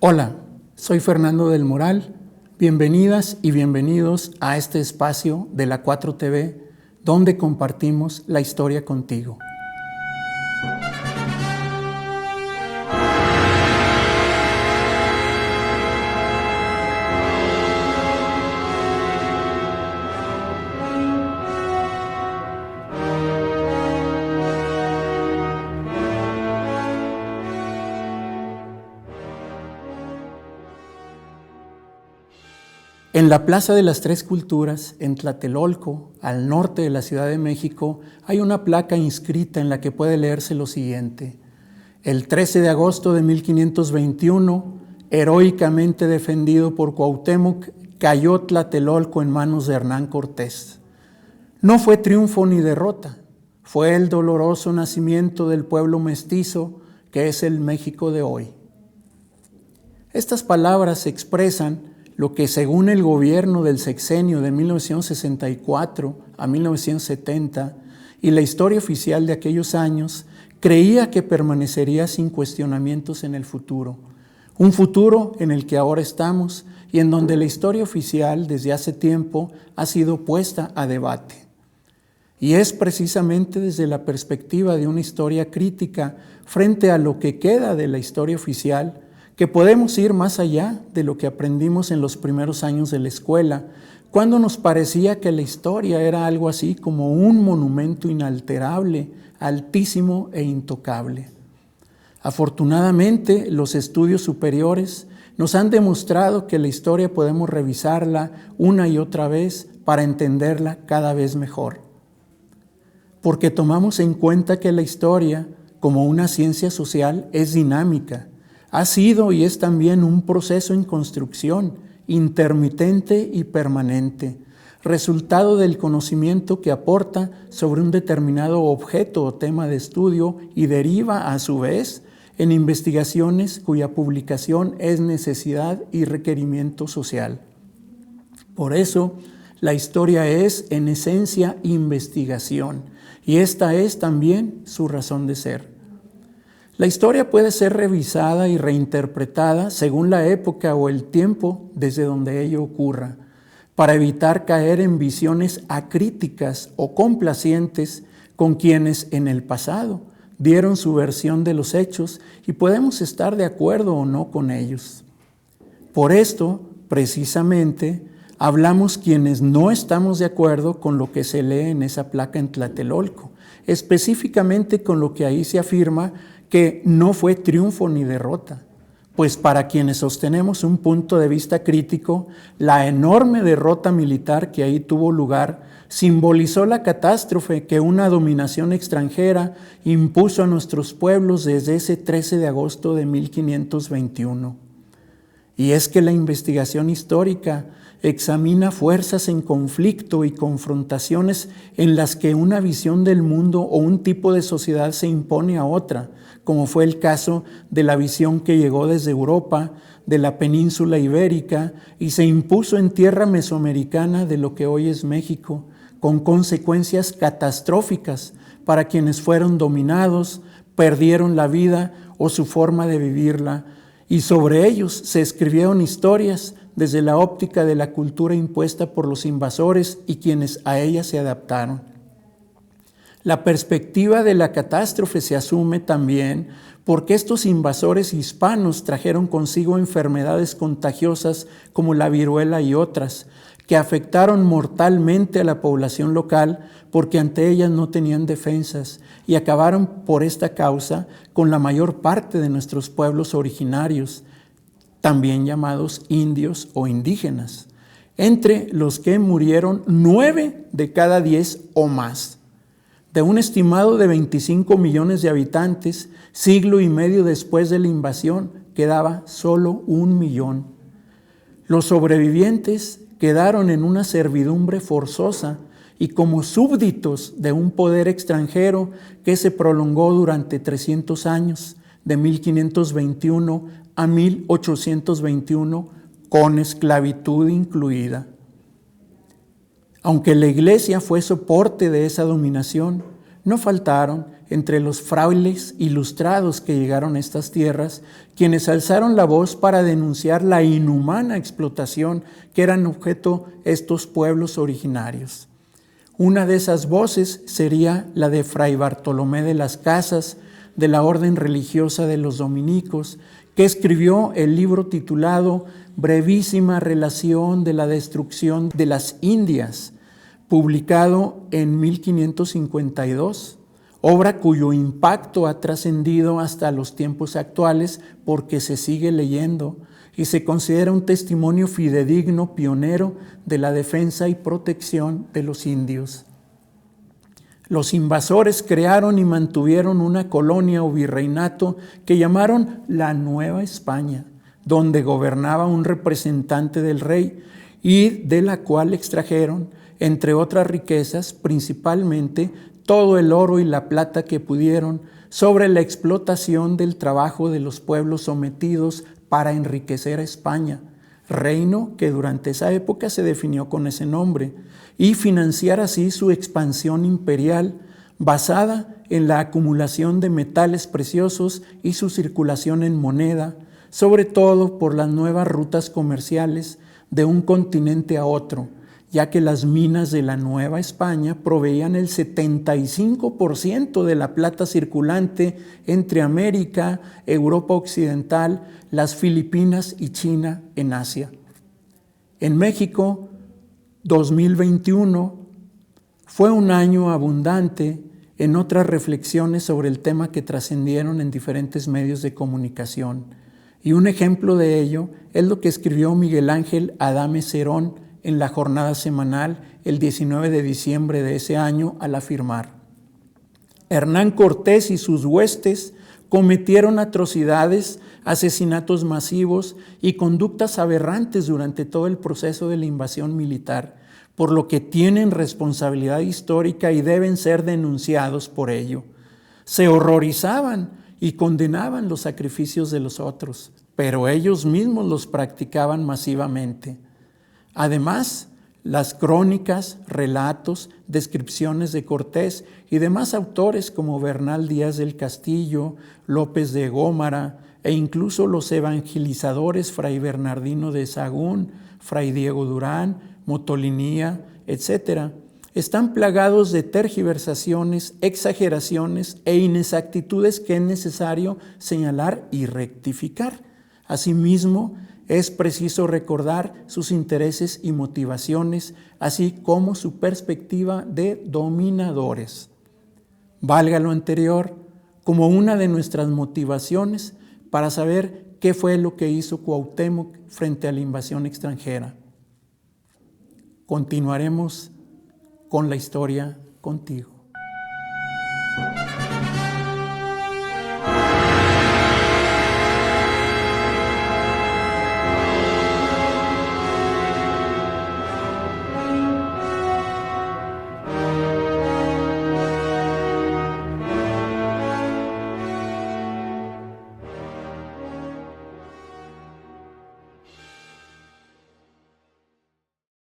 Hola, soy Fernando del Moral. Bienvenidas y bienvenidos a este espacio de la 4TV, donde compartimos la historia contigo. En la Plaza de las Tres Culturas, en Tlatelolco, al norte de la Ciudad de México, hay una placa inscrita en la que puede leerse lo siguiente: el 13 de agosto de 1521, heroicamente defendido por Cuauhtémoc, cayó Tlatelolco en manos de Hernán Cortés. No fue triunfo ni derrota, fue el doloroso nacimiento del pueblo mestizo que es el México de hoy. Estas palabras expresan lo que, según el gobierno del sexenio de 1964 a 1970 y la historia oficial de aquellos años, creía que permanecería sin cuestionamientos en el futuro. Un futuro en el que ahora estamos y en donde la historia oficial desde hace tiempo ha sido puesta a debate. Y es precisamente desde la perspectiva de una historia crítica frente a lo que queda de la historia oficial que podemos ir más allá de lo que aprendimos en los primeros años de la escuela, cuando nos parecía que la historia era algo así como un monumento inalterable, altísimo e intocable. Afortunadamente, los estudios superiores nos han demostrado que la historia podemos revisarla una y otra vez para entenderla cada vez mejor. Porque tomamos en cuenta que la historia, como una ciencia social, es dinámica. Ha sido y es también un proceso en construcción, intermitente y permanente, resultado del conocimiento que aporta sobre un determinado objeto o tema de estudio y deriva, a su vez, en investigaciones cuya publicación es necesidad y requerimiento social. Por eso, la historia es, en esencia, investigación, y esta es también su razón de ser. La historia puede ser revisada y reinterpretada según la época o el tiempo desde donde ello ocurra, para evitar caer en visiones acríticas o complacientes con quienes en el pasado dieron su versión de los hechos y podemos estar de acuerdo o no con ellos. Por esto, precisamente, hablamos quienes no estamos de acuerdo con lo que se lee en esa placa en Tlatelolco, específicamente con lo que ahí se afirma que no fue triunfo ni derrota, pues para quienes sostenemos un punto de vista crítico, la enorme derrota militar que ahí tuvo lugar simbolizó la catástrofe que una dominación extranjera impuso a nuestros pueblos desde ese 13 de agosto de 1521. Y es que la investigación histórica examina fuerzas en conflicto y confrontaciones en las que una visión del mundo o un tipo de sociedad se impone a otra, como fue el caso de la visión que llegó desde Europa, de la península ibérica, y se impuso en tierra mesoamericana de lo que hoy es México, con consecuencias catastróficas para quienes fueron dominados, perdieron la vida o su forma de vivirla, y sobre ellos se escribieron historias desde la óptica de la cultura impuesta por los invasores y quienes a ella se adaptaron. La perspectiva de la catástrofe se asume también porque estos invasores hispanos trajeron consigo enfermedades contagiosas como la viruela y otras, que afectaron mortalmente a la población local porque ante ellas no tenían defensas y acabaron por esta causa con la mayor parte de nuestros pueblos originarios, también llamados indios o indígenas, entre los que murieron 9 de cada 10 o más. De un estimado de 25 millones de habitantes, siglo y medio después de la invasión, quedaba solo 1 millón. Los sobrevivientes quedaron en una servidumbre forzosa y como súbditos de un poder extranjero que se prolongó durante 300 años, de 1521 a 1821, con esclavitud incluida. Aunque la Iglesia fue soporte de esa dominación, no faltaron entre los frailes ilustrados que llegaron a estas tierras, quienes alzaron la voz para denunciar la inhumana explotación que eran objeto estos pueblos originarios. Una de esas voces sería la de Fray Bartolomé de las Casas, de la orden religiosa de los dominicos, que escribió el libro titulado Brevísima relación de la destrucción de las Indias, publicado en 1552, obra cuyo impacto ha trascendido hasta los tiempos actuales porque se sigue leyendo y se considera un testimonio fidedigno pionero de la defensa y protección de los indios. Los invasores crearon y mantuvieron una colonia o virreinato que llamaron la Nueva España, donde gobernaba un representante del rey y de la cual extrajeron, entre otras riquezas, principalmente todo el oro y la plata que pudieron sobre la explotación del trabajo de los pueblos sometidos para enriquecer a España, reino que durante esa época se definió con ese nombre, y financiar así su expansión imperial basada en la acumulación de metales preciosos y su circulación en moneda, sobre todo por las nuevas rutas comerciales de un continente a otro, ya que las minas de la Nueva España proveían el 75% de la plata circulante entre América, Europa Occidental, las Filipinas y China en Asia. En México, 2021 fue un año abundante en otras reflexiones sobre el tema que trascendieron en diferentes medios de comunicación. Y un ejemplo de ello es lo que escribió Miguel Ángel Adame Cerón en la jornada semanal el 19 de diciembre de ese año al afirmar: Hernán Cortés y sus huestes cometieron atrocidades, asesinatos masivos y conductas aberrantes durante todo el proceso de la invasión militar, por lo que tienen responsabilidad histórica y deben ser denunciados por ello. Se horrorizaban y condenaban los sacrificios de los otros, pero ellos mismos los practicaban masivamente. Además, las crónicas, relatos, descripciones de Cortés y demás autores como Bernal Díaz del Castillo, López de Gómara e incluso los evangelizadores Fray Bernardino de Sahagún, Fray Diego Durán, Motolinía, etc., están plagados de tergiversaciones, exageraciones e inexactitudes que es necesario señalar y rectificar. Asimismo, es preciso recordar sus intereses y motivaciones, así como su perspectiva de dominadores. Valga lo anterior como una de nuestras motivaciones para saber qué fue lo que hizo Cuauhtémoc frente a la invasión extranjera. Continuaremos con la historia contigo.